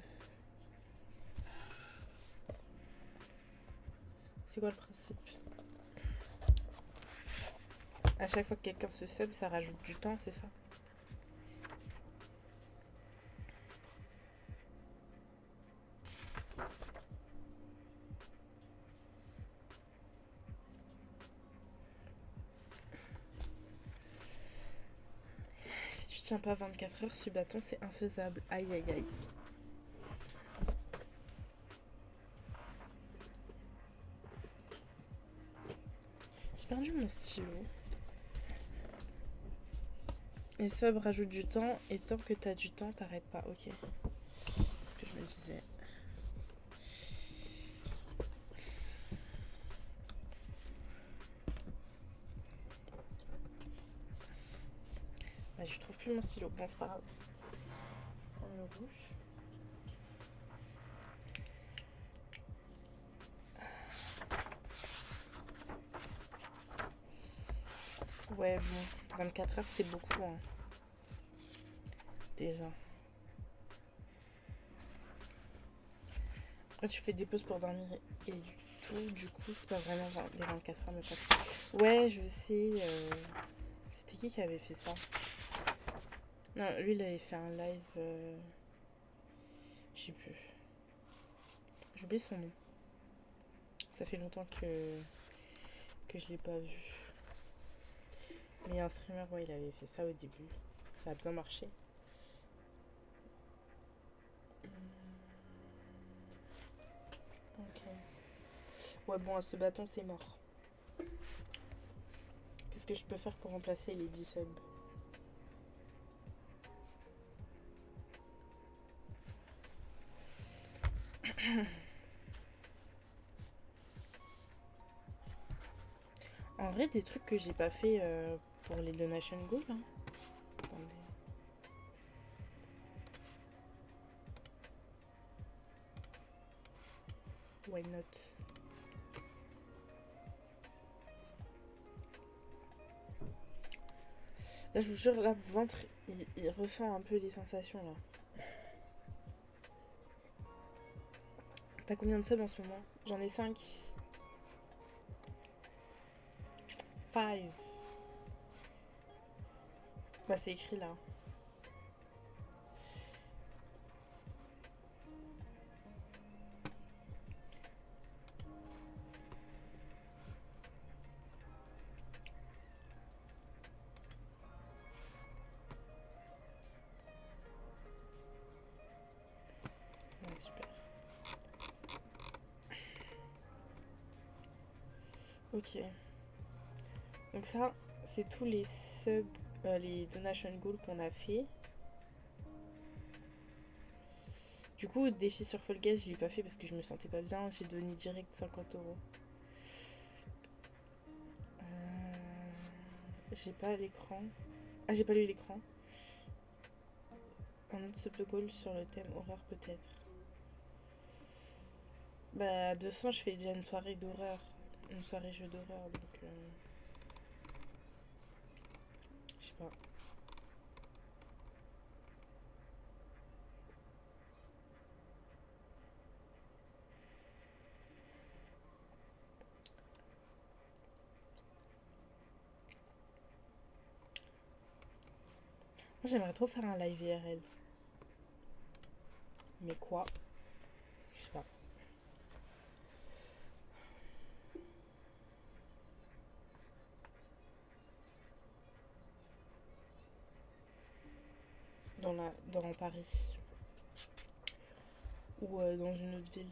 C'est quoi le principe? À chaque fois que quelqu'un se sub, ça rajoute du temps, c'est ça? Si tu tiens pas 24 heures, ce bâton, c'est infaisable. Aïe aïe aïe. J'ai perdu mon stylo. Les subs rajoutent du temps et tant que t'as du temps, t'arrêtes pas. Ok. C'est ce que je me disais. Bah, je trouve plus mon stylo. Bon, c'est pas grave. Je prends le rouge. Ouais, bon. 24 heures, c'est beaucoup. Hein. Déjà. Après, tu fais des pauses pour dormir et du coup, c'est pas vraiment des 24 heures, mais pas. Ouais, je sais. C'était qui avait fait ça? Non, lui, il avait fait un live. Je sais plus. J'ai oublié son nom. Ça fait longtemps que je l'ai pas vu. Mais un streamer, ouais, il avait fait ça au début. Ça a bien marché. Ok. Ouais, bon, à ce bâton, c'est mort. Qu'est-ce que je peux faire pour remplacer les 10 subs? En vrai, des trucs que j'ai pas fait pour les donation goals. Hein. Attendez. Why not? Là, je vous jure, là, le ventre, il ressent un peu les sensations, là. T'as combien de subs en ce moment? J'en ai 5. 5. Bah, c'est écrit, là. Ouais, super. Ok. Donc ça, c'est tous les subs, les donation goals qu'on a fait. Du coup, défi sur Fall Guys, je l'ai pas fait parce que je me sentais pas bien. J'ai donné direct 50 €. J'ai pas l'écran. Ah, j'ai pas lu l'écran. Un autre sub de goal sur le thème horreur peut-être. Bah, 200, je fais déjà une soirée d'horreur. Une soirée jeu d'horreur, donc... je sais pas. Moi, j'aimerais trop faire un live IRL. Mais quoi? Je sais pas. Dans Paris. Ou dans une autre ville.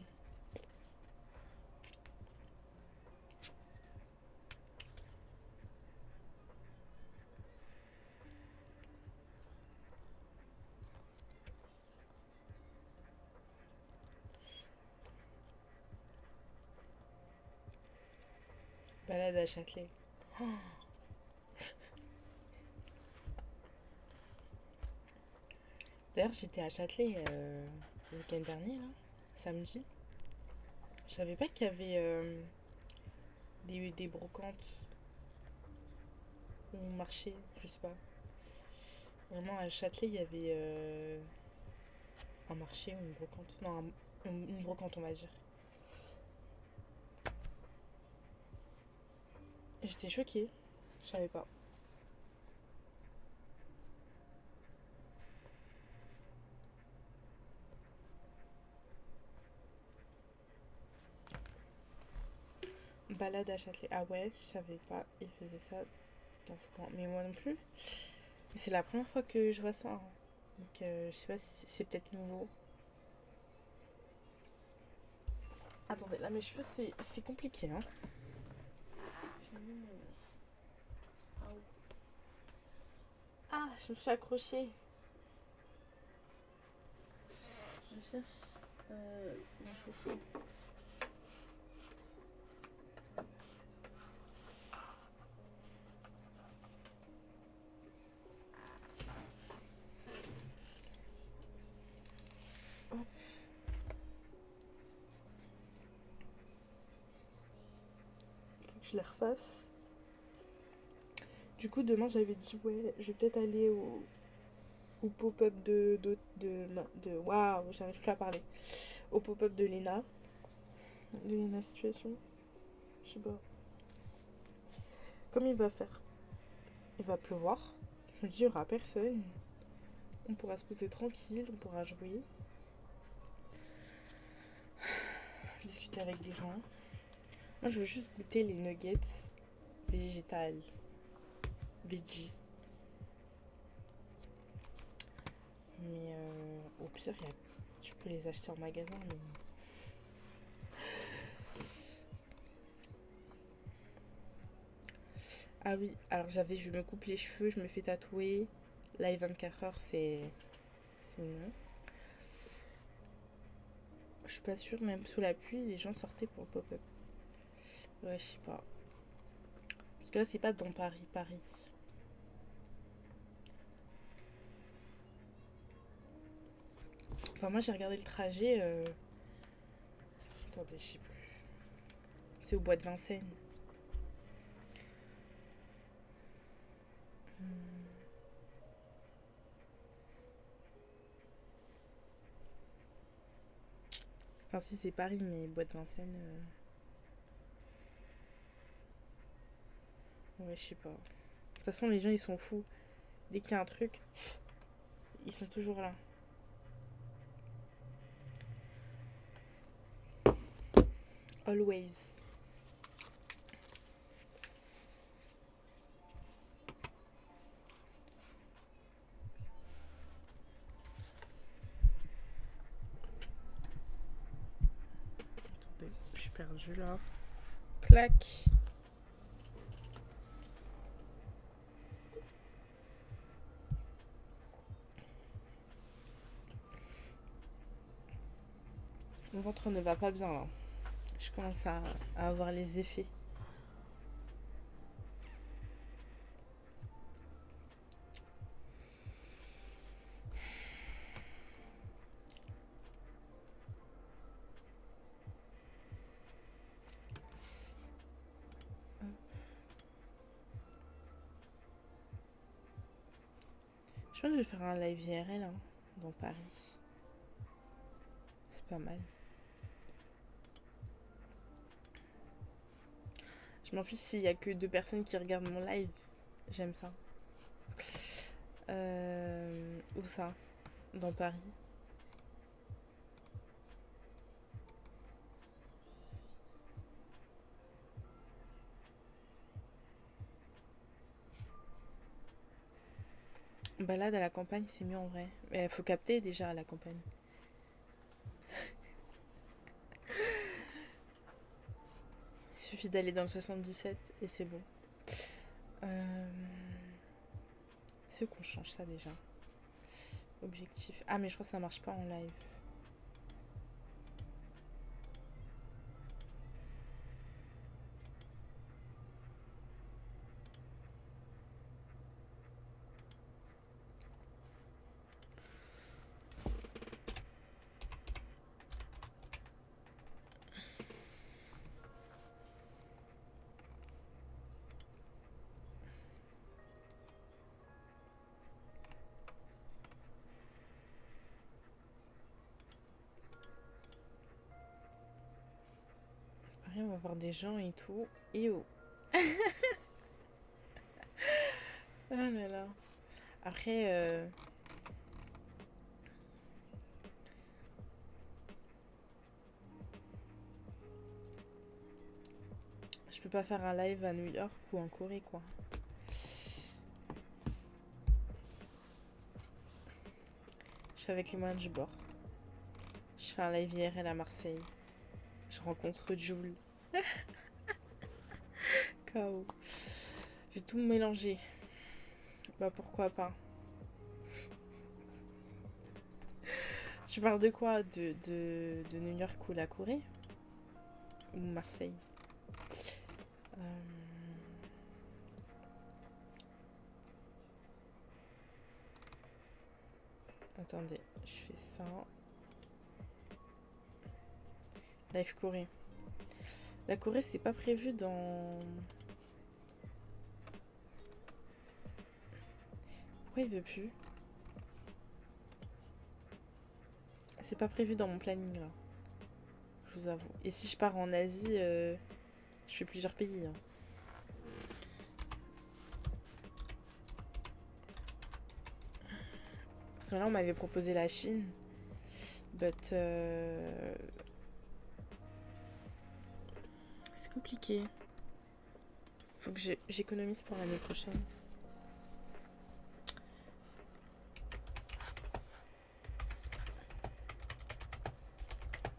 Balade à Châtelet. Oh. D'ailleurs, j'étais à Châtelet le week-end dernier, là, samedi. Je savais pas qu'il y avait des brocantes ou marché, je sais pas. Vraiment, à Châtelet, il y avait un marché ou une brocante. Non, une brocante, on va dire. Et j'étais choquée. Je savais pas. Balade à Châtelet. Ah ouais, je savais pas. Ils faisaient ça dans ce coin. Mais moi non plus. Mais c'est la première fois que je vois ça, hein. Donc je sais pas si c'est peut-être nouveau. Attendez, là mes cheveux c'est compliqué, hein. Ah, je me suis accrochée. Je cherche mon chouchou. Hop. Faut que je les refasse. Du coup, demain, j'avais dit, ouais, je vais peut-être aller au pop-up waouh, j'arrive plus à parler. Au pop-up de Léna. De Léna Situation. Je sais pas. Comme il va faire. Il va pleuvoir. Je me dis, il n'y aura personne. On pourra se poser tranquille, on pourra jouer. Discuter avec des gens. Moi, je veux juste goûter les nuggets végétales. Veggie. Mais au pire, tu peux les acheter en magasin, mais... Ah oui, alors je me coupe les cheveux, je me fais tatouer. Là, les 24 heures, c'est non. Je suis pas sûre, même sous la pluie, les gens sortaient pour le pop-up. Ouais, je sais pas. Parce que là, c'est pas dans Paris. Enfin, moi, j'ai regardé le trajet. Attendez, je sais plus. C'est au bois de Vincennes. Enfin, si, c'est Paris, mais bois de Vincennes. Ouais, je sais pas. De toute façon, les gens, ils sont fous. Dès qu'il y a un truc, ils sont toujours là. Always. Attendez, je suis perdue là. Clac. Mon ventre ne va pas bien là. Je commence à avoir les effets. Je pense que je vais faire un live IRL hein, dans Paris. C'est pas mal. Je m'en fiche s'il y a que 2 personnes qui regardent mon live. J'aime ça. Où ça? Dans Paris? Balade à la campagne, c'est mieux en vrai. Mais faut capter déjà à la campagne. Il suffit d'aller dans le 77 et c'est bon. Euh... C'est où qu'on change ça déjà? Objectif. Ah mais je crois que ça marche pas en live. Pareil, on va voir des gens et tout. Et oh. Ah là là. Après, je peux pas faire un live à New York ou en Corée, quoi. Je fais avec les moyens du bord. Je fais un live IRL à Marseille. Je rencontre Jules. KO. J'ai tout mélangé. Bah pourquoi pas. Tu parles de quoi de New York ou la Corée? Ou Marseille? Attendez, je fais ça. Live Corée. La Corée, c'est pas prévu dans... Pourquoi il veut plus? C'est pas prévu dans mon planning là. Je vous avoue. Et si je pars en Asie, je fais plusieurs pays. Hein. Parce que là, on m'avait proposé la Chine. But... c'est compliqué. Faut que j'économise pour l'année prochaine.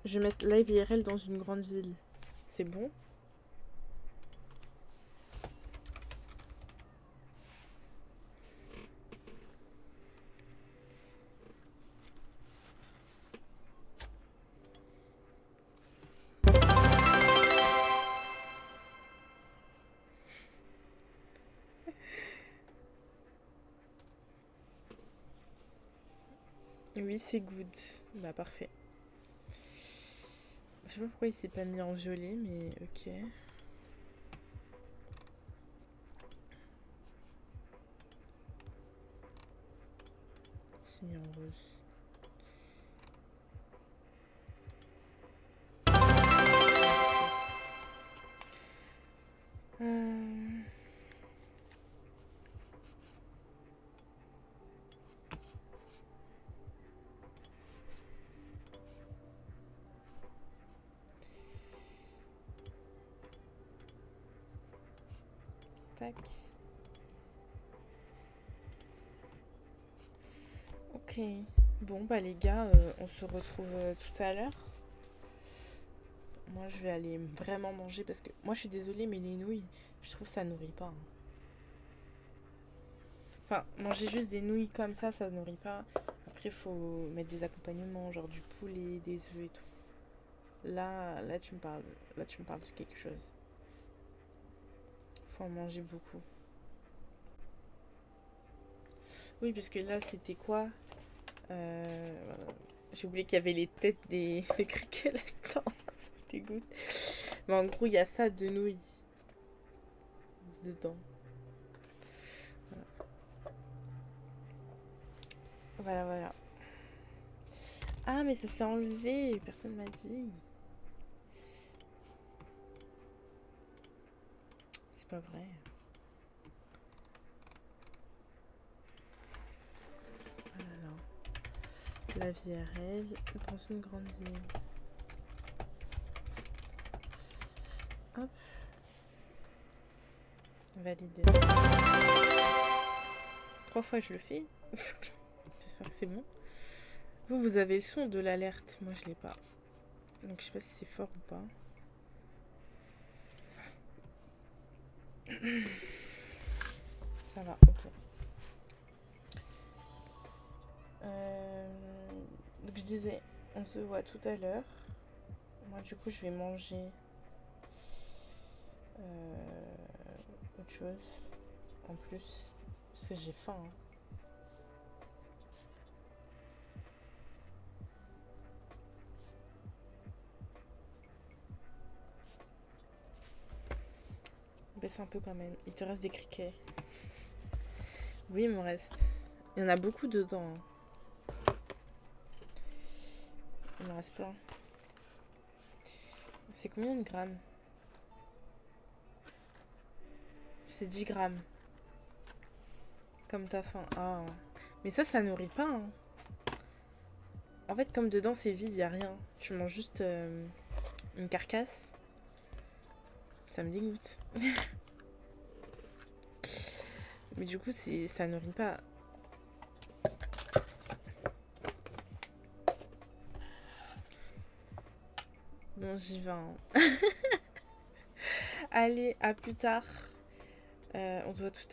Je vais mettre live IRL dans une grande ville. C'est bon? Oui, c'est good. Bah parfait. Je sais pas pourquoi il s'est pas mis en violet, mais ok. Il s'est mis en rose. Tac. Ok. Bon, bah les gars, on se retrouve tout à l'heure. Moi, je vais aller vraiment manger parce que moi, je suis désolée, mais les nouilles, je trouve que ça nourrit pas. Hein. Enfin, manger juste des nouilles comme ça nourrit pas. Après, faut mettre des accompagnements, genre du poulet, des œufs et tout. Là, tu me parles de quelque chose. Faut en manger beaucoup. Oui, parce que là, c'était quoi? J'ai oublié qu'il y avait les têtes des criquets là-dedans. Ça me dégoûte. Mais en gros, il y a ça de nouilles dedans. Voilà, voilà. Ah, mais ça s'est enlevé. Personne m'a dit. C'est pas vrai. la vie est réelle dans une grande ville. Hop. Valider. 3 fois je le fais. J'espère que c'est bon. Vous avez le son de l'alerte. Moi, je l'ai pas. Donc, je sais pas si c'est fort ou pas. Ça va, ok. Donc, je disais, on se voit tout à l'heure. Moi, du coup, je vais manger autre chose en plus. Parce que j'ai faim. Hein. Baisse un peu quand même. Il te reste des criquets. Oui, il me reste. Il y en a beaucoup dedans. Hein. Il me reste plein. C'est combien de grammes? C'est 10 grammes. Comme t'as faim. Ah. Mais ça nourrit pas. Hein. En fait, comme dedans c'est vide, y a rien. Tu manges juste une carcasse. Ça me dégoûte. Mais du coup, ça nourrit pas. Bon, j'y vais. Hein. Allez, à plus tard. On se voit tout à l'heure.